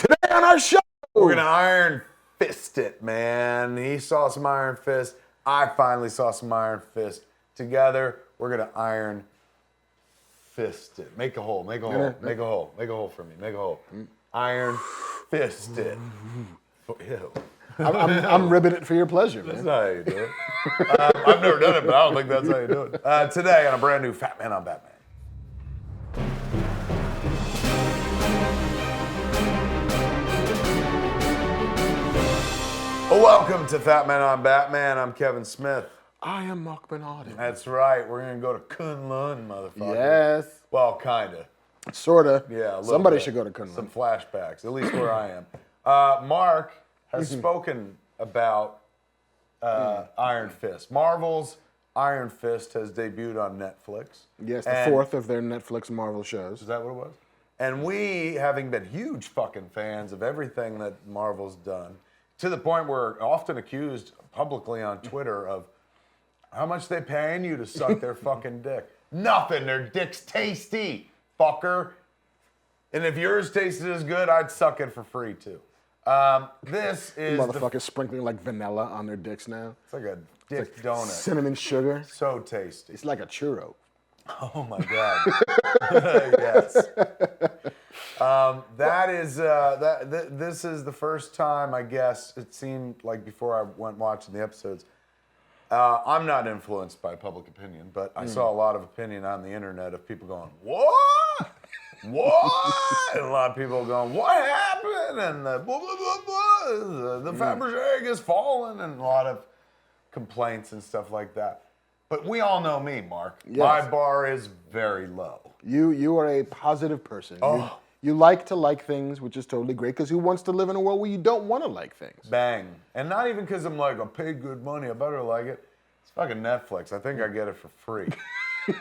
Today on our show, we're going to iron fist it, man. He saw some iron fist. I finally saw some iron fist. Together, we're going to iron fist it. Make a hole, make a hole, make a hole, make a hole for me, make a hole. Iron fist it. Ew. I'm ribbing it for your pleasure, That's man. not how you do it. I've never done it, but I don't think that's how you do it. Today on a brand new Fat Man on Batman. Welcome to Fat Man on Batman. I'm Kevin Smith. I am Marc Bernardin. That's right. We're going to go to Kunlun, motherfucker. Yes. Well, kind of. Sorta. Yeah, a little Somebody bit. should go to Kunlun. Some flashbacks, at least where I am. Mark has spoken about Iron Fist. Marvel's Iron Fist has debuted on Netflix. Yes, the fourth of their Netflix Marvel shows. Is that what it was? And we, having been huge fucking fans of everything that Marvel's done, to the point we're often accused publicly on Twitter of how much they paying you to suck their fucking dick. Nothing. Their dick's tasty, fucker. And if yours tasted as good, I'd suck it for free too. This is Motherfuckers sprinkling like vanilla on their dicks now. It's like a dick donut. Cinnamon sugar. So tasty. It's like a churro. Oh my God. Yes. This is the first time, I guess, it seemed like before I went watching the episodes. I'm not influenced by public opinion, but I saw a lot of opinion on the internet of people going, what? What? And a lot of people going, what happened? And the blah, blah, blah, blah. The Fabergé is falling, and a lot of complaints and stuff like that. But we all know me, Mark. Yes. My bar is very low. You are a positive person. Oh. You like to like things, which is totally great, because who wants to live in a world where you don't want to like things? Bang. And not even because I'm like, I paid good money, I better like it. It's fucking Netflix. I think I get it for free.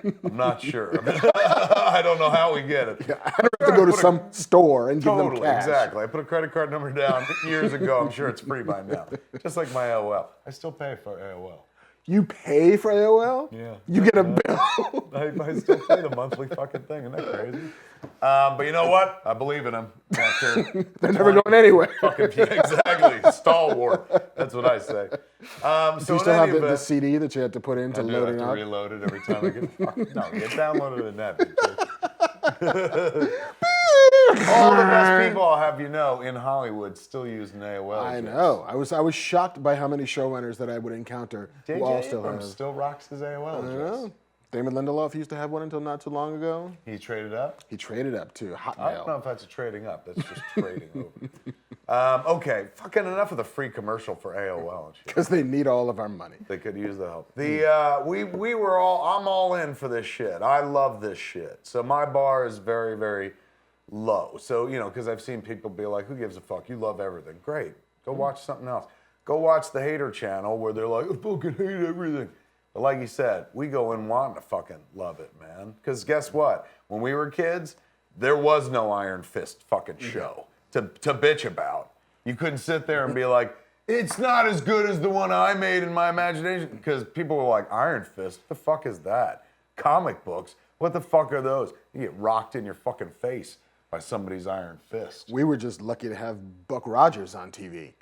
I'm not sure. I don't know how we get it. Yeah, I don't have to go to some store and give them Totally, cash. exactly. I put a credit card number down years ago. I'm sure it's free by now. Just like my AOL. I still pay for AOL. You pay for AOL? Yeah. You get a bill? I still pay the monthly fucking thing. Isn't that crazy? But you know what? I believe in them. They're never going anywhere. Fucking, exactly. Stalwart. That's what I say. Do you still have the CD that you had to put in to load it I have up? to reload it every time I get. No, get downloaded in that. All the best people, I'll have you know, in Hollywood still use an AOL. I know. I was shocked by how many showrunners that I would encounter who all J.J. still Abrams have. still rocks his AOL I address. know. Damon Lindelof used to have one until not too long ago. He traded up? He traded up to I don't know Hotmail. if that's a trading up. That's just trading over. Okay, fucking enough of the free commercial for AOL and shit. Because they need all of our money. They could use the help. We were all, I'm all in for this shit. I love this shit. So my bar is very, very low. So, because I've seen people be like, who gives a fuck? You love everything. Great. Go watch something else. Go watch the hater channel where they're like, I fucking hate everything. But like you said, we go in wanting to fucking love it, man. Because guess what? When we were kids, there was no Iron Fist fucking show to bitch about. You couldn't sit there and be like, it's not as good as the one I made in my imagination. Because people were like, Iron Fist? What the fuck is that? Comic books? What the fuck are those? You get rocked in your fucking face by somebody's Iron Fist. We were just lucky to have Buck Rogers on TV.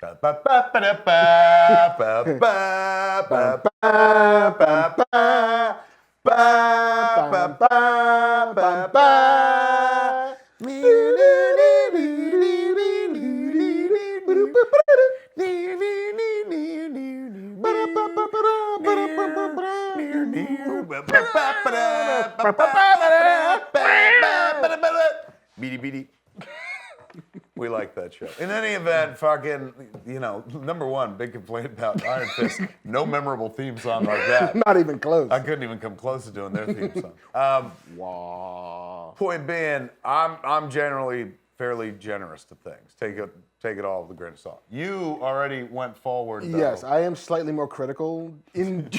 Beady beady. We like that show. In any event, fucking, number one, big complaint about Iron Fist. No memorable theme song like that. Not even close. I couldn't even come close to doing their theme song. Wow. Point being, I'm generally fairly generous to things. Take it all with a grain of salt. You already went forward, though. Yes, I am slightly more critical in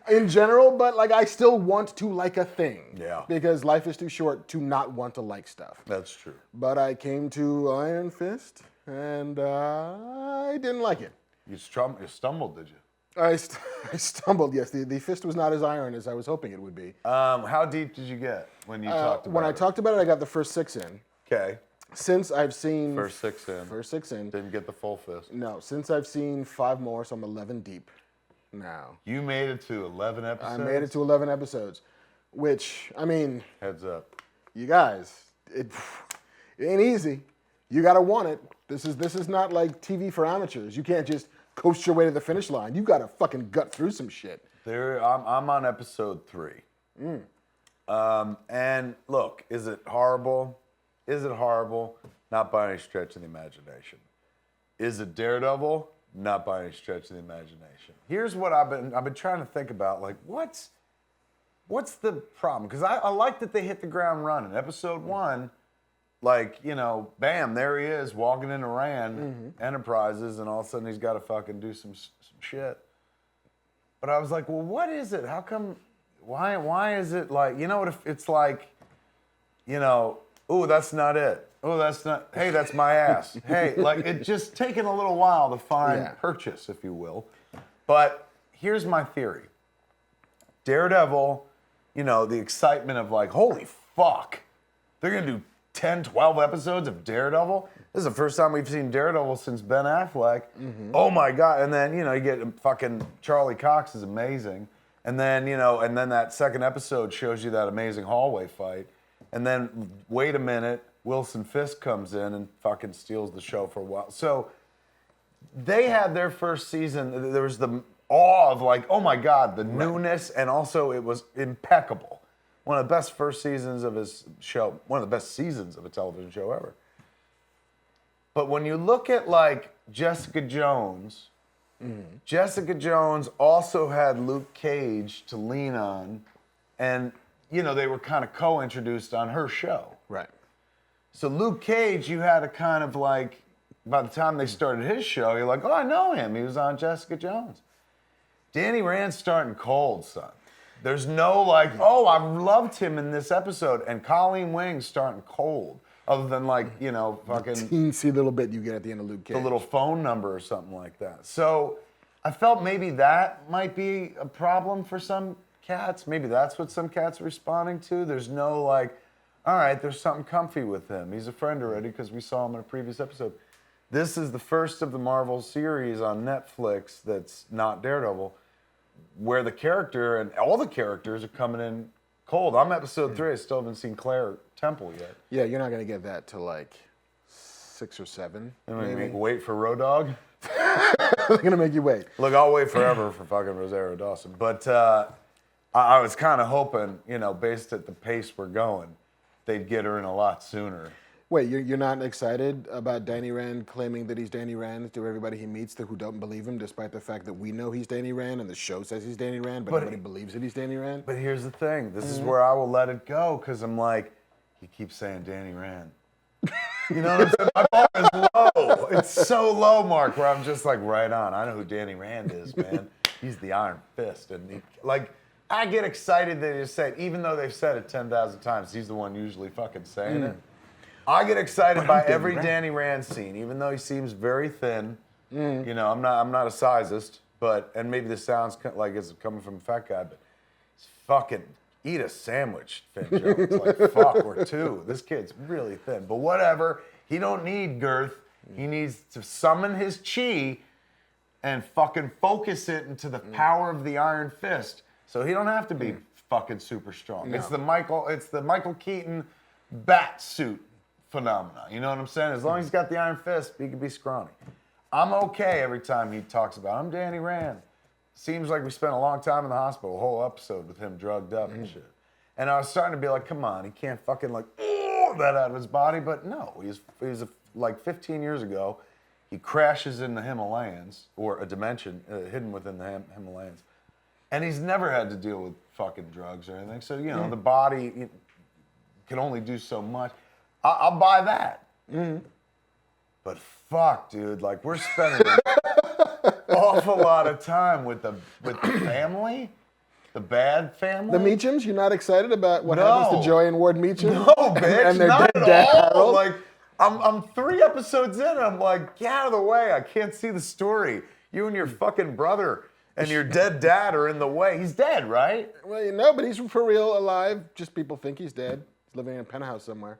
in general, but I still want to like a thing. Yeah. Because life is too short to not want to like stuff. That's true. But I came to Iron Fist, and I didn't like it. You stumbled, did you? I stumbled, yes. The fist was not as iron as I was hoping it would be. How deep did you get when you talked about it? When I talked about it, I got the first 6 in. Okay. Since I've seen First 6 in. First 6 in. Didn't get the full fist. No, since I've seen 5 more, so I'm 11 deep now. You made it to 11 episodes? I made it to 11 episodes, which, I mean... Heads up. You guys, it ain't easy. You gotta want it. This is not like TV for amateurs. You can't just coast your way to the finish line. You gotta fucking gut through some shit. I'm on episode 3. And look, is it horrible? Is it horrible? Not by any stretch of the imagination. Is it Daredevil? Not by any stretch of the imagination. Here's what I've been trying to think about. Like, what's the problem? Because I like that they hit the ground running. Episode 1, like, you know, bam, there he is walking into Rand Enterprises, and all of a sudden he's got to fucking do some shit. But I was like, well, what is it? How come? Why is it like? You know what? If it's like, you know, ooh, that's not it. Oh, that's not. Hey, that's my ass. Hey, like it just taken a little while to find purchase, if you will. But here's my theory. Daredevil, you know, the excitement of like, holy fuck, they're gonna do 10, 12 episodes of Daredevil. This is the first time we've seen Daredevil since Ben Affleck. Oh my God. And then, you know, you get fucking Charlie Cox is amazing. And then, you know, and then that second episode shows you that amazing hallway fight. And then, wait a minute, Wilson Fisk comes in and fucking steals the show for a while. So they had their first season. There was the awe of like, oh my God, the newness. And also it was impeccable. One of the best first seasons of his show. One of the best seasons of a television show ever. But when you look at like Jessica Jones, Jessica Jones also had Luke Cage to lean on, and you know they were kind of co-introduced on her show. Right. So Luke Cage, you had to kind of like, by the time they started his show, you're like, oh, I know him. He was on Jessica Jones. Danny Rand's starting cold, son. There's no like, oh, I loved him in this episode, and Colleen Wing's starting cold. Other than like, you know, fucking... teensy little bit you get at the end of Luke Cage. The little phone number or something like that. So I felt maybe that might be a problem for some cats. Maybe that's what some cats are responding to. There's no like, all right, there's something comfy with him. He's a friend already because we saw him in a previous episode. This is the first of the Marvel series on Netflix that's not Daredevil, where the character and all the characters are coming in cold. I'm episode 3. I still haven't seen Claire Temple yet. Yeah, you're not going to get that till like 6 or 7. Maybe wait for Road Dogg? They're going to make you wait. Look, I'll wait forever for fucking Rosario Dawson. But I was kind of hoping, you know, based at the pace we're going, they'd get her in a lot sooner. Wait, you're not excited about Danny Rand claiming that he's Danny Rand to everybody he meets who don't believe him, despite the fact that we know he's Danny Rand and the show says he's Danny Rand, but nobody believes that he's Danny Rand? But here's the thing. This is where I will let it go, because I'm like, he keeps saying Danny Rand. You know what I'm saying? My bar is low. It's so low, Mark, where I'm just like, right on. I know who Danny Rand is, man. He's the Iron Fist. And I get excited that they say it, even though they've said it 10,000 times. He's the one usually fucking saying it. I get excited by every Danny Rand scene, even though he seems very thin. You know, I'm not a sizist, and maybe this sounds like it's coming from a fat guy, but it's fucking eat a sandwich, Finn Jones. Like, fuck, we're 2. This kid's really thin. But whatever, he don't need girth. He needs to summon his chi and fucking focus it into the power of the Iron Fist. So he don't have to be fucking super strong. No. It's the Michael Keaton bat suit phenomena. You know what I'm saying? As long as he's got the Iron Fist, he can be scrawny. I'm okay every time he talks about, I'm Danny Rand. Seems like we spent a long time in the hospital, a whole episode with him drugged up and shit. And I was starting to be like, come on, he can't fucking like, that out of his body. But no, he was like 15 years ago, he crashes in the Himalayas, or a dimension hidden within the Himalayas. And he's never had to deal with fucking drugs or anything. So, you know, the body can only do so much. I'll buy that. But fuck, dude, like we're spending an awful lot of time with the family, the bad family. The Meachums? You're not excited about what happens to Joy and Ward Meachum? No, bitch, and their not dead at dad, all. Harold? Like, I'm 3 episodes in, and I'm like, get out of the way. I can't see the story. You and your fucking brother and your dead dad are in the way. He's dead, right? Well, you but he's for real alive. Just people think he's dead. He's living in a penthouse somewhere.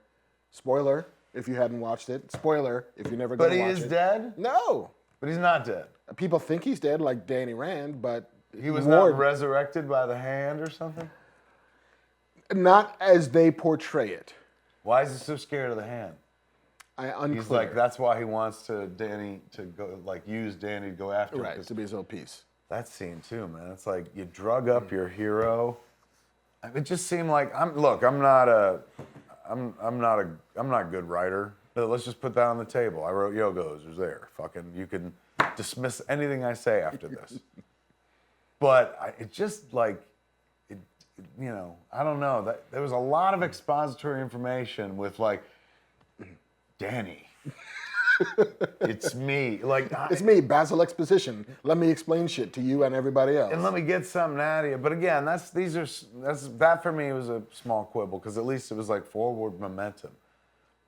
Spoiler. if you hadn't watched it. Spoiler, if you're never But going to he watch it. is dead? No. But he's not dead. People think he's dead, like Danny Rand, but He was Ward, not resurrected by the hand or something? not as they portray it. Why is he so scared of the hand? Unclear. He's like, that's why he wants Danny to go, like, use Danny to go after him. right, to be his own piece. That scene too, man. It's like you drug up your hero. It just seemed like I'm not a good writer. But let's just put that on the table. I wrote Yogo's. It there. Fucking, you can dismiss anything I say after this. But it just like, I don't know. That there was a lot of expository information with like, Danny. It's me. Like It's me, Basil Exposition. Let me explain shit to you and everybody else. and let me get something out of you. But again, that for me was a small quibble because at least it was like forward momentum.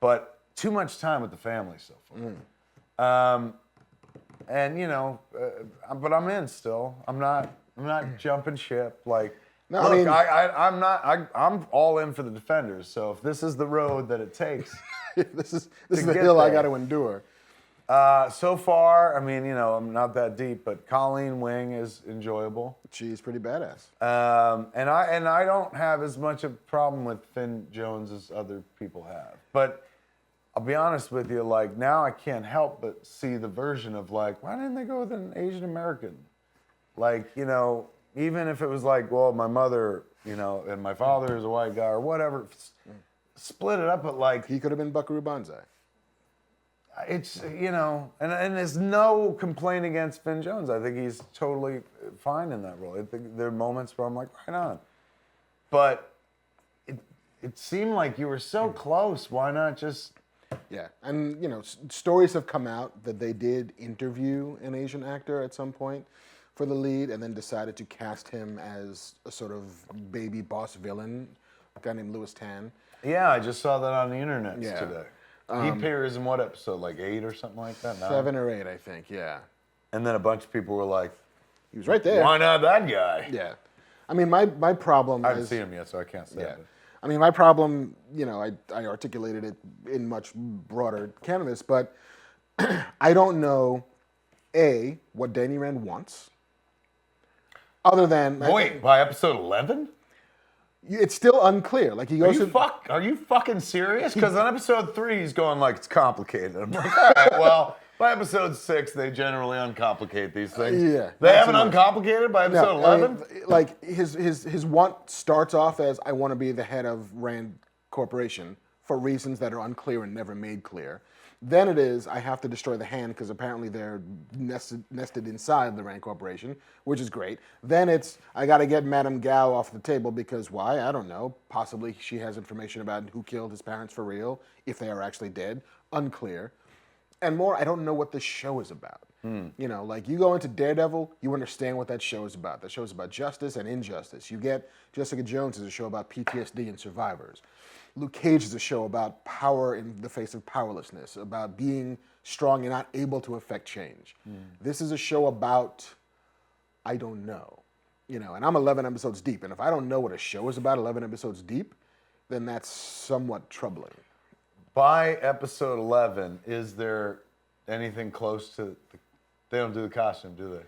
But too much time with the family so far. But I'm in still. I'm not jumping ship. Like, No, look, I mean- I'm all in for the Defenders. So if this is the road that it takes. this is the get hill I there. got to endure. So far, I mean, I'm not that deep, but Colleen Wing is enjoyable. She's pretty badass. And I don't have as much of a problem with Finn Jones as other people have. But I'll be honest with you, like now I can't help but see the version of like, why didn't they go with an Asian American? Like, even if it was like, well, my mother, and my father is a white guy or whatever, split it up, but like, He could have been Buckaroo Banzai. it's, and there's no complaint against Finn Jones. I think he's totally fine in that role. I think there are moments where I'm like, right on. But it seemed like you were so close. Why not just... Yeah, and stories have come out that they did interview an Asian actor at some point for the lead, and then decided to cast him as a sort of baby boss villain, a guy named Louis Tan. Yeah, I just saw that on the internet Yeah. today. He appears in what episode, like 8 or something like that? 7 or 8, I think. Yeah, And then a bunch of people were like, he was right there. why not that guy? Yeah, I mean, my problem I haven't is seen him yet, so I can't say yeah. it. I mean, my problem, I articulated it in much broader canvas, but I don't know, A, what Danny Rand wants, other than... Wait, by episode 11? It's still unclear. Like, he goes to... Are you fucking serious? Because on episode 3, he's going like, it's complicated. I'm like, all right, well, by episode 6, they generally uncomplicate these things. Yeah, They not haven't too much. uncomplicated by episode I 11? mean, like, his want starts off as, I want to be the head of Rand Corporation for reasons that are unclear and never made clear. Then it is, I have to destroy the hand because apparently they're nested inside the Rand Corporation, which is great. Then it's, I got to get Madame Gao off the table because why? I don't know. Possibly she has information about who killed his parents for real, if they are actually dead. Unclear. And more, I don't know what this show is about. Like you go into Daredevil, you understand what that show is about. That show is about justice and injustice. You get Jessica Jones is a show about PTSD and survivors. Luke Cage is a show about power in the face of powerlessness, about being strong and not able to affect change. This is a show about, I don't know. And I'm 11 episodes deep. And if I don't know what a show is about 11 episodes deep, then that's somewhat troubling. By episode 11, is there anything close to... They don't do the costume, do they?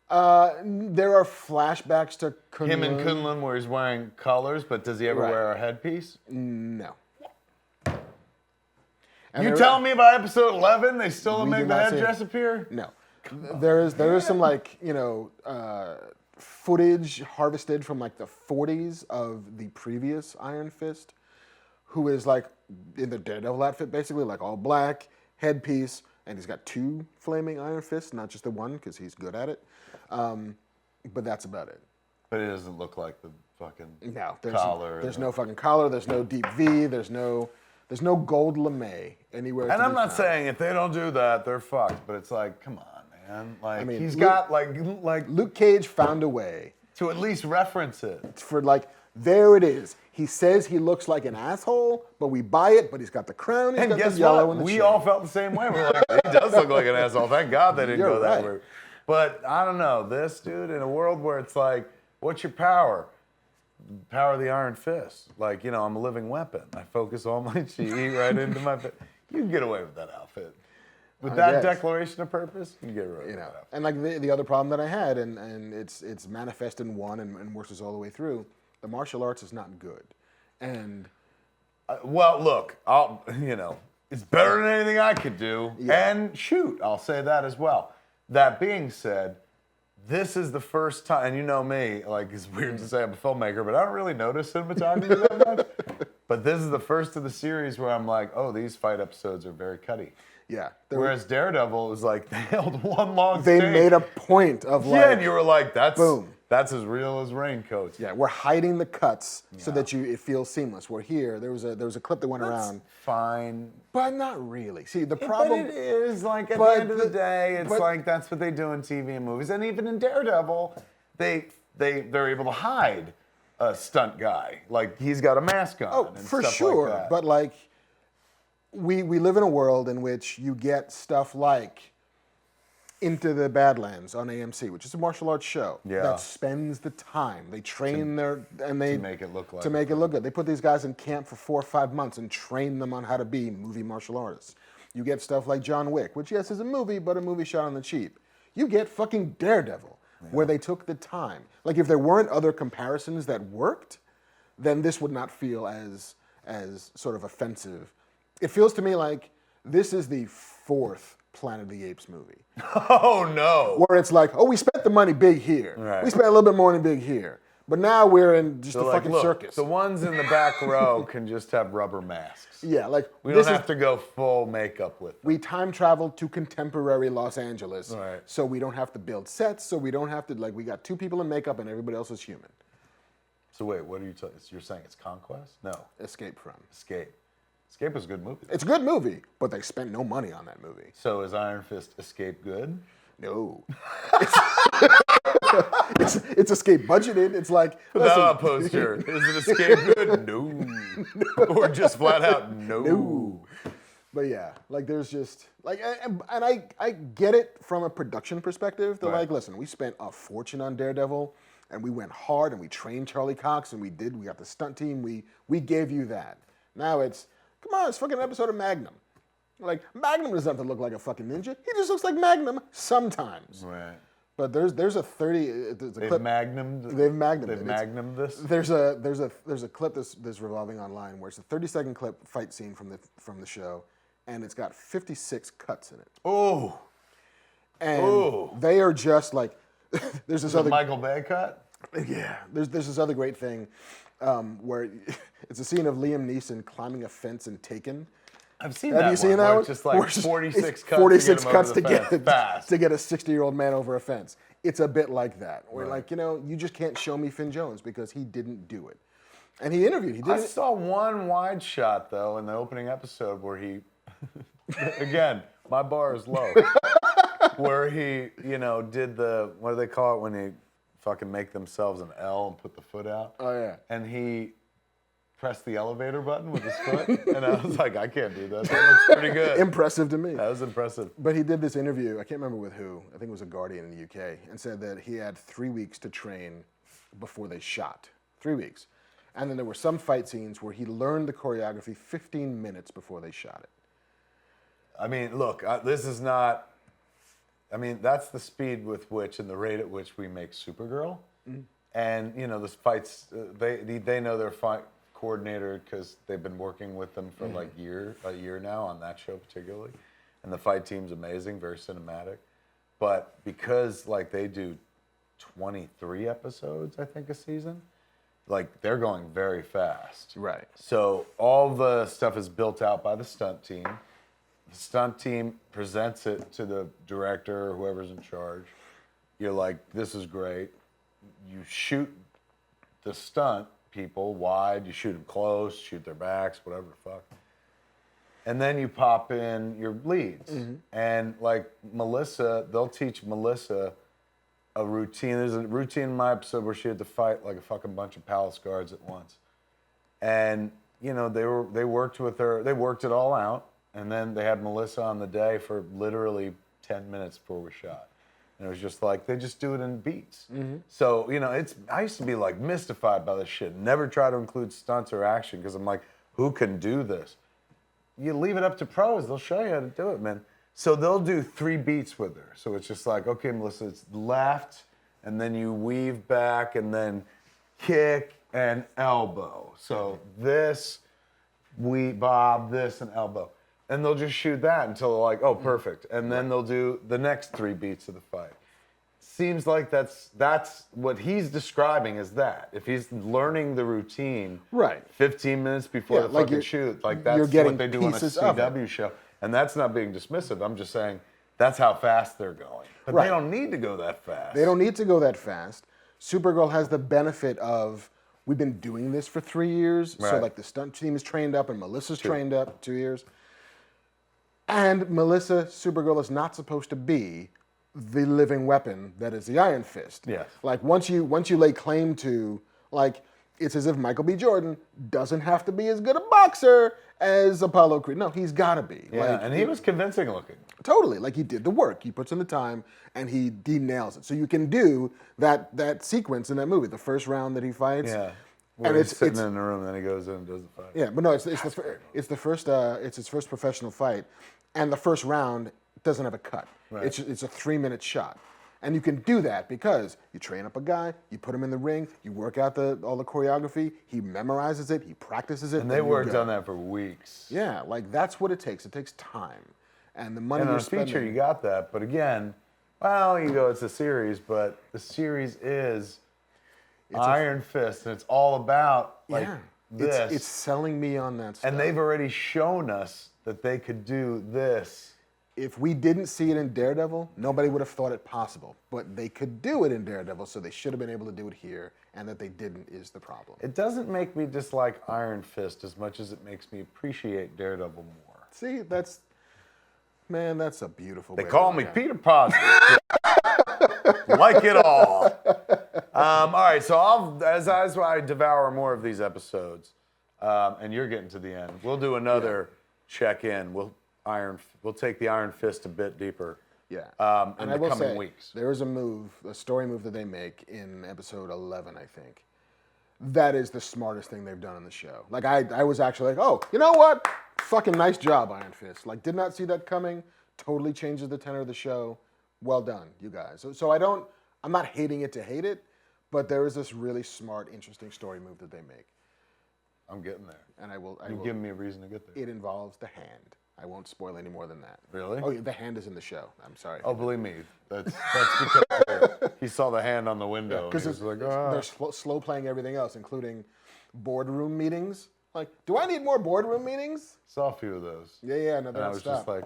There are flashbacks to Kunlun. Him in Kunlun where he's wearing colors, but does he ever Right. wear a headpiece? No. You telling me by episode 11 they still don't We make did the not see- headdress appear? No. There is some footage harvested from like the 40s of the previous Iron Fist, who is like in the Daredevil outfit basically, like all black, headpiece, and he's got 2 flaming Iron Fists, not just the one because he's good at it. But that's about it. But it doesn't look like the fucking No, collar. there's no fucking collar. There's no deep V. There's no gold lame anywhere. And to I'm be not found. saying if they don't do that, they're fucked. But it's like, come on, man. Like I mean, he's Luke- got like Luke Cage found a way to at least reference it. for like, there it is. He says he looks like an asshole, but we buy it. But he's got the crown. He's And got guess the yellow what? and the We chain. all felt the same way. We're like, he does look like an asshole. Thank God they didn't You're go that right. route. But I don't know. This dude, in a world where it's like, what's your power? power of the iron fist. Like, you know, I'm a living weapon. I focus all my chi right into my fist. You can get away with that outfit. With that declaration of purpose, you can get away with that outfit. And like the other problem that I had, and it's manifest in one and works all the way through, the martial arts is not good. And well, look, it's better than anything I could do. Yeah. And shoot, I'll say that as well. That being said, this is the first time, and you know me, like it's weird to say I'm a filmmaker, but I don't really notice cinematography that much. But this is the first of the series where I'm like, oh, these fight episodes are very cutty. Yeah. Whereas Daredevil was like, they held one long They take. made a point of like... Yeah, and you were like, that's boom. That's as real as raincoats. Yeah, we're hiding the cuts so that it feels seamless. We're here. There was a clip that went around. Fine. But not really. See, the problem... But it is, like, at the end of the day, it's like that's what they do in TV and movies. And even in Daredevil, they're able to hide a stunt guy. Like, he's got a mask on and for stuff sure. like that. But, like, we live in a world in which you get stuff like Into the Badlands on AMC, which is a martial arts show that spends the time. They train to make it look like to make it look good. They put these guys in camp for 4 or 5 months and train them on how to be movie martial artists. You get stuff like John Wick, which yes is a movie, but a movie shot on the cheap. You get fucking Daredevil, where they took the time. Like if there weren't other comparisons that worked, then this would not feel as sort of offensive. It feels to me like this is the 4th Planet of the Apes movie. Oh no! Where it's like, oh, we spent the money big here. Right. We spent a little bit more money big here. But now we're in just a like, fucking look, circus. The ones in the back row can just have rubber masks. Yeah, like we don't have to go full makeup with them. We time traveled to contemporary Los Angeles, right. So we don't have to build sets. So we don't have to we got 2 people in makeup and everybody else is human. So wait, what are you? You're saying it's Conquest? No. Escape from. Escape. Escape was a good movie. It's a good movie, but they spent no money on that movie. So is Iron Fist Escape good? No. it's Escape budgeted. It's like... No, poster. Is it Escape good? No. Or just flat out no. But yeah, like there's just... like, and I get it from a production perspective. They're like, listen, we spent a fortune on Daredevil, and we went hard, and we trained Charlie Cox, and we got the stunt team. We gave you that. Now it's... come on, it's fucking an episode of Magnum. Like, Magnum doesn't have to look like a fucking ninja. He just looks like Magnum sometimes. Right. But there's a 30... there's a They've clip. Magnumed? They've Magnumed. They've Magnumed this? There's a clip that's revolving online where it's a 30-second clip fight scene from the show, and it's got 56 cuts in it. Oh. And they are just like... there's this other... Michael Bay cut? Yeah. There's this other great thing where it's a scene of Liam Neeson climbing a fence in Taken. I've seen that. Have you seen that one? It's just like 46 cuts. 46 cuts to get a 60-year-old man over a fence. It's a bit like that. Where like, you just can't show me Finn Jones because he didn't do it. And he interviewed. I saw one wide shot though in the opening episode where he, again, my bar is low, where he, did the, what do they call it when they fucking make themselves an L and put the foot out? Oh yeah. And he pressed the elevator button with his foot, and I was like, I can't do that. That looks pretty good. Impressive to me. That was impressive. But he did this interview, I can't remember with who, I think it was a Guardian in the UK, and said that he had 3 weeks to train before they shot. 3 weeks. And then there were some fight scenes where he learned the choreography 15 minutes before they shot it. I mean, look, this is not, I mean, that's the speed with which and the rate at which we make Supergirl. Mm-hmm. And, the fights, they know their fight coordinator because they've been working with them for like a year now on that show particularly, and the fight team's amazing, very cinematic. But because like they do 23 episodes, I think, a season, like they're going very fast. Right. So all the stuff is built out by the stunt team. The stunt team presents it to the director or whoever's in charge. You're like, this is great. You shoot the stunt people wide, you shoot them close, shoot their backs, whatever the fuck. And then you pop in your leads. Mm-hmm. And like Melissa, they'll teach Melissa a routine. There's a routine in my episode where she had to fight like a fucking bunch of palace guards at once. And, they worked with her, they worked it all out. And then they had Melissa on the day for literally 10 minutes before we shot. And it was just like, they just do it in beats. So, you know, I used to be like mystified by this shit. Never try to include stunts or action because I'm like, who can do this? You leave it up to pros. They'll show you how to do it, man. So they'll do 3 beats with her. So it's just like, okay, Melissa, it's left, and then you weave back, and then kick and elbow. So this, bob, this, and elbow. And they'll just shoot that until they're like, oh, perfect. And then they'll do the next 3 beats of the fight. Seems like that's what he's describing as that. If he's learning the routine, Right. 15 minutes before the like fucking shoot, like you're that's getting what they do on a pieces of it. CW show. And that's not being dismissive. I'm just saying that's how fast they're going. But Right. they don't need to go that fast. They don't need to go that fast. Supergirl has the benefit of, we've been doing this for 3 years. So Right. like the stunt team is trained up and Melissa's trained up 2 years. And Melissa, Supergirl, is not supposed to be the living weapon that is the Iron Fist. Yes. Like once you lay claim to, like, it's as if Michael B. Jordan doesn't have to be as good a boxer as Apollo Creed. No, he's got to be. Yeah, Like, and he was convincing looking. Totally. Like he did the work. He puts in the time and he nails it. So you can do that sequence in that movie, the first round that he fights. Yeah. Where And he's sitting in the room, and then he goes in and does the fight. yeah, but no, it's his first professional fight, and the first round doesn't have a cut. Right. It's a 3-minute shot, and you can do that because you train up a guy, you put him in the ring, you work out all the choreography, he memorizes it, he practices it. And they worked on that for weeks. Yeah, like that's what it takes. It takes time, and the money And on you're a feature, spending. you got that. But again, well, you go, it's a series, but the series is Iron Fist, and it's all about like this. It's selling me on that stuff. And they've already shown us that they could do this. If we didn't see it in Daredevil, nobody would have thought it possible. But they could do it in Daredevil, so they should have been able to do it here, and that they didn't is the problem. It doesn't make me dislike Iron Fist as much as it makes me appreciate Daredevil more. See, that's a beautiful They way call to me look at it. Peter Positive. Like it all. All right, so as I devour more of these episodes, and you're getting to the end, we'll do another check-in. We'll take the Iron Fist a bit deeper. Yeah. In And the I will coming say, weeks. there is a story move that they make in episode 11, I think. That is the smartest thing they've done in the show. Like, I was actually like, oh, you know what? Fucking nice job, Iron Fist. Like, did not see that coming. Totally changes the tenor of the show. Well done, you guys. So I'm not hating it to hate it, but there is this really smart, interesting story move that they make. I'm getting there. And You're giving me a reason to get there. It involves the hand. I won't spoil any more than that. Really? Oh, yeah, the hand is in the show. I'm sorry. Oh, believe me, that's because he saw the hand on the window. Because he was like, ah. they're slow playing everything else, including boardroom meetings. Like, do I need more boardroom meetings? Saw a few of those. Yeah, no, And I was stop. just like,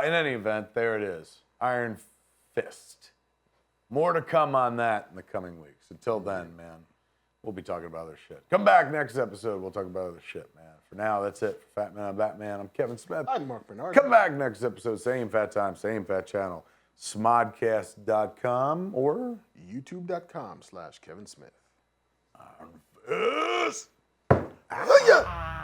In any event, there it is. Iron Fist. More to come on that in the coming weeks. Until then, man, we'll be talking about other shit. Come back next episode. We'll talk about other shit, man. For now, that's it. For Fat Man on Batman, I'm Kevin Smith. I'm Marc Bernardin. Come back next episode. Same fat time, same fat channel. Smodcast.com or YouTube.com/Kevin Smith. Iron Fist. Ah, yeah.